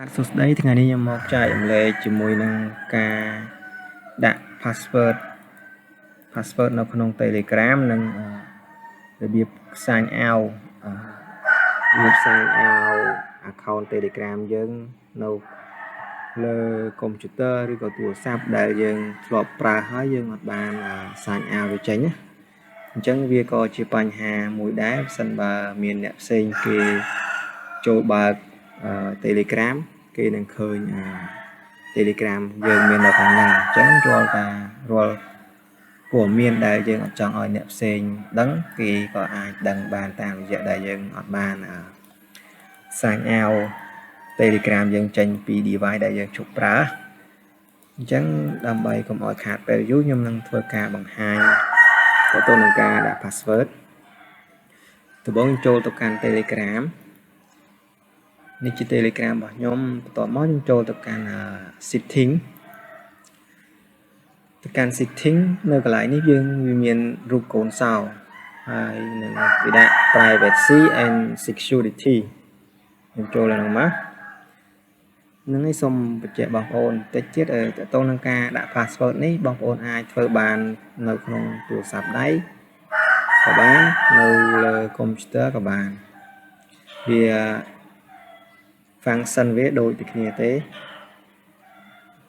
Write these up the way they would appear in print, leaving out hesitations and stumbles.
สุดท้ายที่งานนี้ยังมองใจเลยจมูกนังกาดะpassword នៅក្នុង Telegram និងរបៀបសាញអោរបៀបសាញអោ account Telegram យើងនៅលើ computer ឬក៏ទូរស័ព្ទដែលយើងធ្លាប់ប្រើហើយយើងអត់បានសាញអោវាចេញណាអញ្ចឹងវាក៏ជាបញ្ហាមួយដែរបើសិនបើមានអ្នកផ្សេងគេចូលបើកTelegram គេនឹងឃើញTelegram យើងមាននៅខាងហ្នឹងអញ្ចឹងរាល់ព័ត៌មានដែលយើងអត់ចង់ឲ្យអ្នកផ្សេងដឹងគេក៏អាចដឹងបានតាមរយៈដែលយើងអត់បានសាញអោ Telegram យើងចេញពី device ដែលយើងជួបប្រើអញ្ចឹងដើម្បីកុំឲ្យខាតពេលយូរខ្ញុំនឹងធ្វើការបង្ហាញទៅនឹងការដាក់ password ដំបូងចូលទៅកាន់ Telegram នេះជា Telegram របស់ខ្ញុំបន្ទាប់មកខ្ញុំចូលទៅកាន់ setting ទៅកាន់ setting នៅកន្លែងនេះយើងវាមានរូបកូនសោហើយនឹងវាដាក់ privacy and security ខ្ញុំចូលឡើងមកនឹងឲ្យសូមបញ្ជាក់បងប្អូនបន្តិចទៀតតទៅនឹងការដាក់ password នេះបងប្អូនអាចធ្វើបាននៅក្នុងទូរស័ព្ទដៃក៏បាននៅលើ computer ក៏បានវា function វាដូចតែគ្នាទេ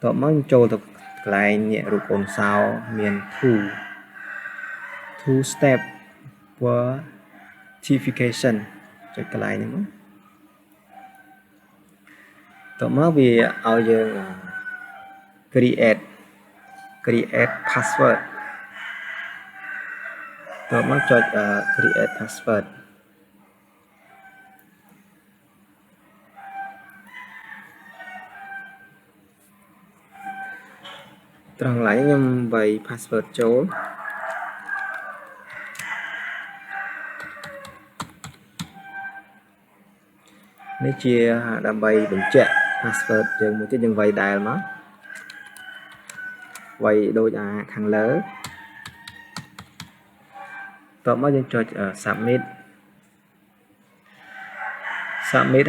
តបមកចូលទៅកន្លែងនេះរូបកូនសោមាន two step verification ចុចកន្លែងនេះមកតបមកវាឲ្យយើង create password តបមកចុច create passwordត្រង់ឡើងខ្ញុំបី password ចូលនេះជាដើម្បីបញ្ជាក់ password យើងមួយទៀតយើងវាយដែលមកវាយដូចខាងលើតបមកយើងចុច submit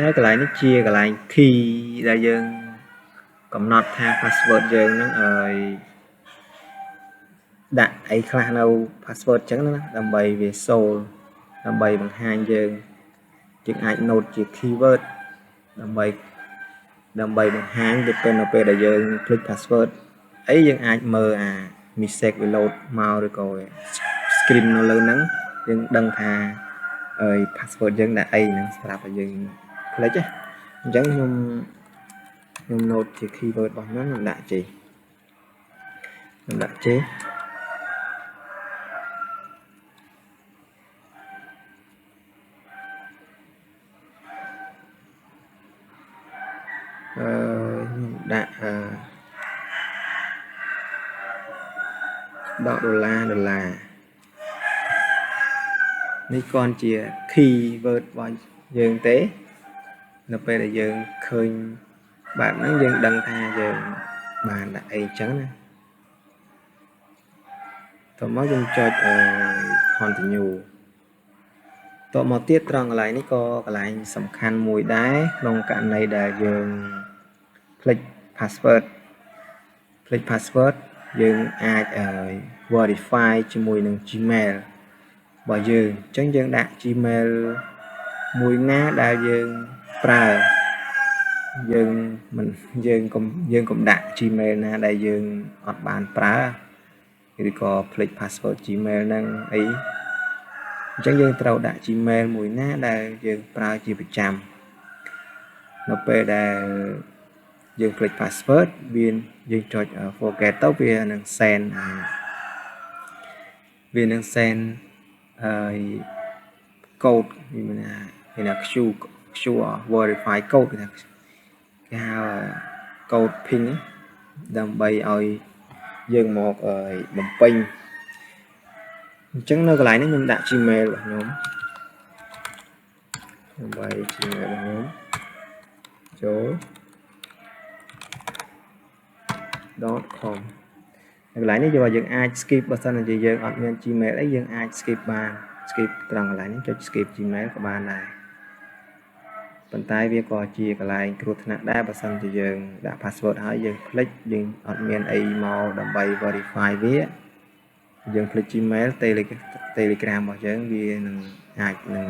ហើយកន្លែងនេះជាកន្លែង key ដែលយើងកំណត់ថា password យើងនឹងឲ្យដាក់អីខ្លះនៅ password ចឹងណាដើម្បីវាសូលដើម្បីបង្ហាញយើងអាច note ជា keyword ដើម្បីបង្ហាញទៅពេលដែលយើងคลิก password អីយើងអាចមើលmistake វា load មកឬក៏ screen នៅលើហ្នឹងយើងដឹងថាpassword យើងដាក់អីហ្នឹងសម្រាប់ឲ្យយើង click អញ្ចឹងខ្ញុំ note ជា keyword របស់ខ្ញុំដាក់ចេះខ្ញុំដាក់$នេះគ្រាន់ជា keyword របស់យើងទេនៅពេលដែលយើងឃើញបែបហ្នឹងយើងដឹងថាយើងបានដាក់អីចឹងណាតោះមកយើងចុចcontinue តោះមកទៀតត្រង់កន្លែងនេះក៏កន្លែងសំខាន់មួយដែរក្នុងករណីដែលយើងភ្លេច password យើងអាច verify ជាមួយនឹង Gmail របស់យើងអញ្ចឹងយើងដាក់ Gmail មួយណាដែលយើងប្រើយើងកុំដាក់ Gmail ណាដែលយើងអត់បានប្រើឬក៏ភ្លេច password Gmail ហ្នឹងអីអញ្ចឹងយើងត្រូវដាក់ Gmail មួយណាដែលយើងប្រើជាប្រចាំនៅពេលដែលយើងភ្លេច password យើងចុច forget ទៅវានឹង send code វាណា QR verify code គេហៅ code pin ដើម្បីឲ្យយើងមកបំពេញអញ្ចឹងនៅកន្លែងនេះខ្ញុំដាក់ Gmail របស់ខ្ញុំដើម្បី Gmail របស់ខ្ញុំចូល .com នៅកន្លែងនេះយើងអាច skip បើសិនជាយើងអត់មាន Gmail អីយើងអាច skip បាន skip ត្រង់កន្លែងនេះចុច skip Gmail ក៏បានដែរ ប៉ុន្តែវាក៏ជាកន្លែងគ្រោះថ្នាក់ដែរបើសិនជាយើងដាក់ password ហើយយើងភ្លេចយើងអត់មានអីមកដើម្បី verify វាយើងភ្លេច Gmail Telegram របស់យើងវានឹងអាចនឹង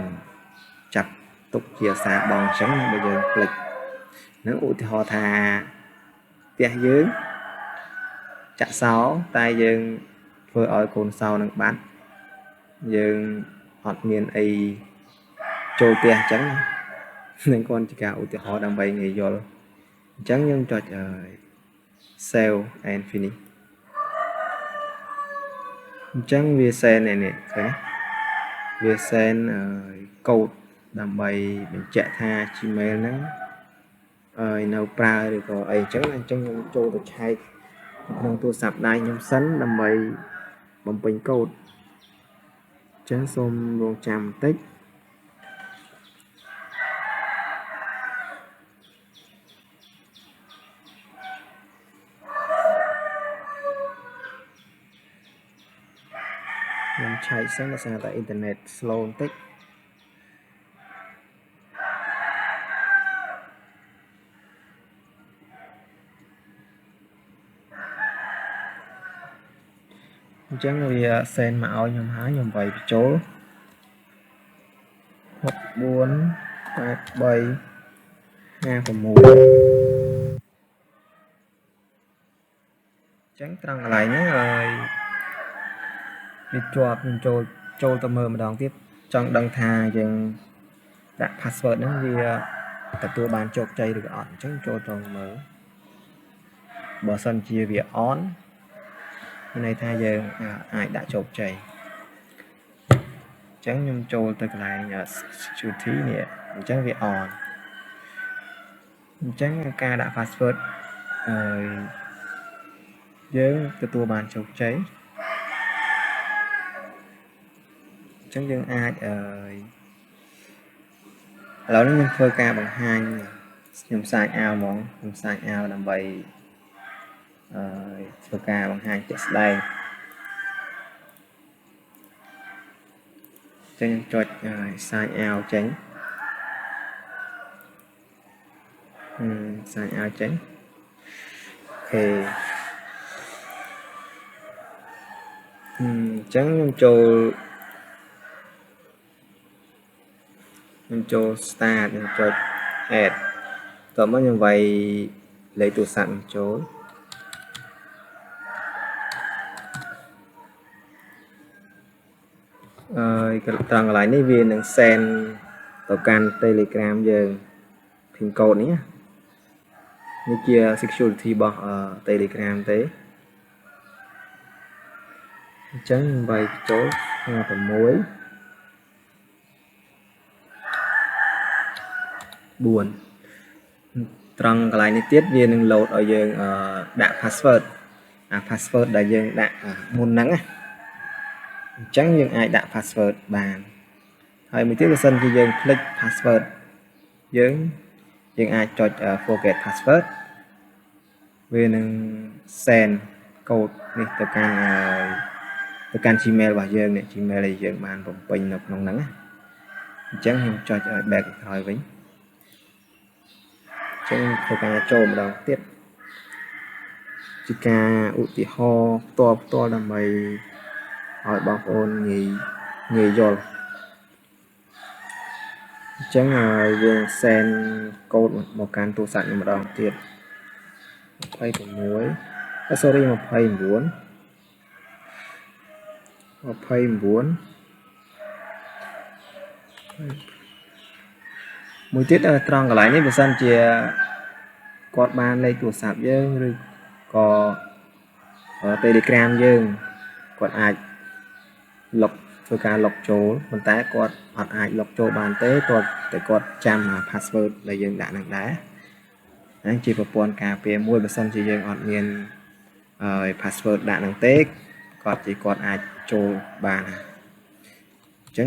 ចាប់ទុកជាសារបងអញ្ចឹងបើយើងភ្លេចនឹងឧទាហរណ៍ថាផ្ទះយើងចាក់សោតែយើងធ្វើឲ្យកូនសោនឹងបាត់យើងអត់មានអីចូលផ្ទះអញ្ចឹងនឹងគ្រាន់ជាការឧទាហរណ៍ដើម្បីងាយយល់អញ្ចឹងយើងចុច save and finish អញ្ចឹងវា send នេះឃើញវា send កូដដើម្បីបញ្ជាក់ថា Gmail ហ្នឹងនៅប្រើឬក៏អីអញ្ចឹងខ្ញុំចូលទៅឆែកក្នុងទូរស័ព្ទដៃខ្ញុំសិនដើម្បីបំពេញកូដអញ្ចឹងសូមរងចាំបន្តិចខ្ញុំឆែកសិនដោយសារតែអ៊ីនធឺណិត slow បន្តិចអញ្ចឹងវា send មកឲ្យខ្ញុំហើយខ្ញុំវាយបញ្ចូល648356ចឹងត្រង់កន្លែងហ្នឹងវាជាប់ខ្ញុំចូលទៅមើលម្ដងទៀតចង់ដឹងថាយើងដាក់ password ហ្នឹងវាទទួលបានជោគជ័យឬក៏អត់អញ្ចឹងចូលទៅមើលបើសិនជាវា on មានន័យថាយើងអាចដាក់ជោគជ័យអញ្ចឹងខ្ញុំចូលទៅកន្លែង security នេះអញ្ចឹងវា on អញ្ចឹងការដាក់ password យើងទទួលបានជោគជ័យអញ្ចឹងយើងអាចឥឡូវនេះខ្ញុំធ្វើការបង្ហាញខ្ញុំសាកអាវហ្មងខ្ញុំសាកអាវដើម្បីធ្វើការបង្ហាញជាក់ស្ដែងចឹងខ្ញុំចុចសាកអាវចេញសាកអាវចេញអូខេអញ្ចឹងខ្ញុំចូល start ខ្ញុំចុច add តោះមកខ្ញុំវាយលេខទូរស័ព្ទចូលត្រង់កន្លែងនេះវានឹង send ទៅកាន់ Telegram យើង pin code នេះជា security របស់ Telegram ទេអញ្ចឹងវាយចូល56ត្រង់កន្លែងនេះទៀតវានឹង load ឲ្យយើងដាក់ password password ដែលយើងដាក់មុនហ្នឹងអញ្ចឹងយើងអាចដាក់ password បានហើយមួយទៀតបើសិនជាយើងភ្លេច password យើងអាចចុច forget password វានឹង send កូដនេះទៅកាន់ Gmail របស់យើងនេះ Gmail ដែលយើងបានបំពេញនៅក្នុងហ្នឹងអញ្ចឹងខ្ញុំចុចឲ្យ back ក្រោយវិញអញ្ចឹងធ្វើការចូលម្ដងទៀតជាការឧទាហរណ៍ផ្ទាល់ដើម្បីឲ្យបងប្អូនងាយយល់អញ្ចឹងហើយយើង send កូដមកកាន់ទូរស័ព្ទម្ដងទៀត29មួយទៀតត្រង់កន្លែងនេះបើសិនជាគាត់បានលេខទូរស័ព្ទយើងឬក៏ Telegram យើងគាត់អាចលុបធ្វើការលុបចូលប៉ុន្តែគាត់អត់អាចលុបចូលបានទេគាត់តែគាត់ចាំ password ដែលយើងដាក់នឹងដែរហ្នឹងជាប្រព័ន្ធការពារមួយបើសិនជាយើងអត់មាន password ដាក់នឹងទេគាត់អាចចូលបានអញ្ចឹ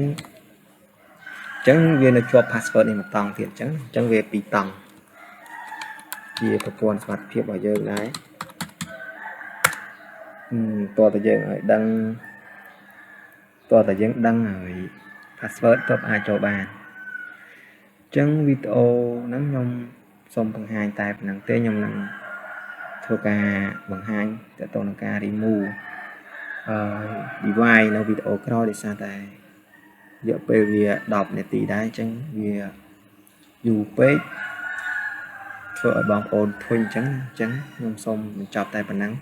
ងវានៅជាប់ password នេះមួយតង់ទៀតអញ្ចឹងវាពីរតង់ជាប្រព័ន្ធសុវត្ថិភាពរបស់យើងដែរតើតើយើងឲ្យដឹងហើយ password ទើបអាចចូលបាន Chẳng video nắng nhông xong bằng hai tay bằng tê nhông nắng thua ca bằng hai để tôi ca remove device nó video cái đó để sao tại giờ về việc đọc để tí đá chẳng việc dù page thua ở bằng ồn thôi chẳng nhông xong mình chọc tay bằng nắng